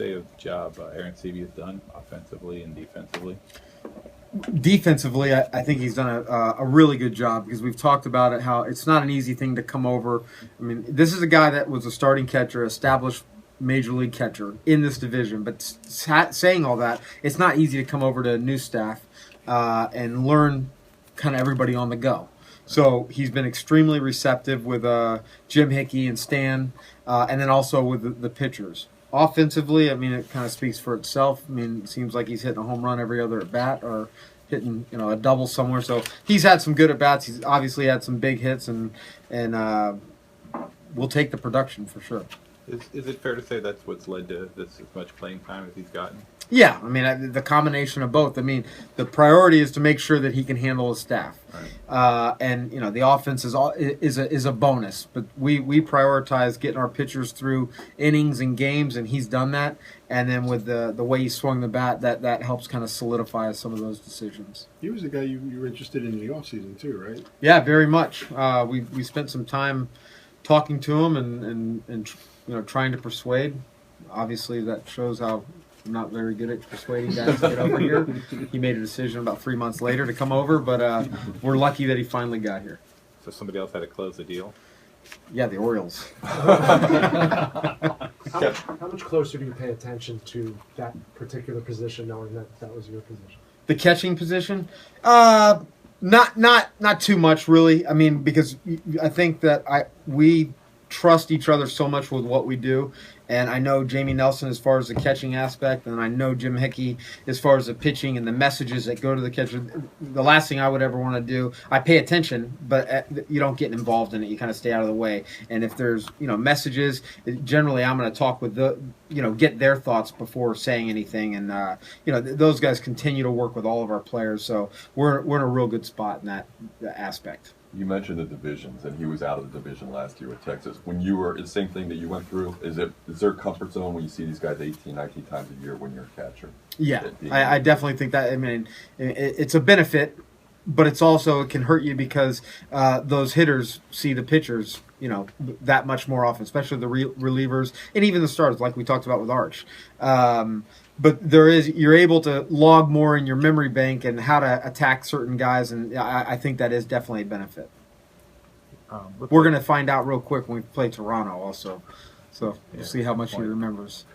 Say of job Arencibia has done offensively and defensively? Defensively, I think he's done a really good job because we've talked about it, how it's not an easy thing to come over. I mean, this is a guy that was a starting catcher, established major league catcher in this division. But saying all that, it's not easy to come over to new staff and learn kind of everybody on the go. So he's been extremely receptive with Jim Hickey and Stan, and then also with the pitchers. Offensively, I mean, it kind of speaks for itself. I mean, it seems like he's hitting a home run every other at bat or hitting, a double somewhere. So he's had some good at bats. He's obviously had some big hits, and we'll take the production for sure. Is it fair to say that's what's led to this as much playing time as he's gotten? Yeah, I mean, the combination of both. I mean, the priority is to make sure that he can handle his staff, Right. and the offense is a bonus. But we prioritize getting our pitchers through innings and games, and he's done that. And then with the way he swung the bat, that helps kind of solidify some of those decisions. He was a guy you were interested in the offseason too, right? Yeah, very much. We spent some time talking to him and trying to persuade. Obviously, that shows how I'm not very good at persuading guys to get over here. He made a decision about 3 months later to come over, but we're lucky that he finally got here. So somebody else had to close the deal? Yeah, the Orioles. How much closer do you pay attention to that particular position, knowing that was your position? The catching position? Not too much, really. I mean, because I think that we trust each other so much with what we do. And I know Jamie Nelson as far as the catching aspect, and I know Jim Hickey as far as the pitching and the messages that go to the catcher. The last thing I would ever want to do, I pay attention, but you don't get involved in it. You kind of stay out of the way. And if there's messages, generally I'm going to talk with get their thoughts before saying anything. And those guys continue to work with all of our players, so we're in a real good spot in that aspect. You mentioned the divisions, and he was out of the division last year with Texas. When you were, the same thing that you went through, is there a comfort zone when you see these guys 18, 19 times a year when you're a catcher? Yeah, I definitely think that. I mean, it's a benefit, but it can hurt you because those hitters see the pitchers, that much more often, especially the relievers and even the starters, like we talked about with Arch. But you're able to log more in your memory bank and how to attack certain guys, and I think that is definitely a benefit. We're going to find out real quick when we play Toronto also. So we'll see how much he remembers.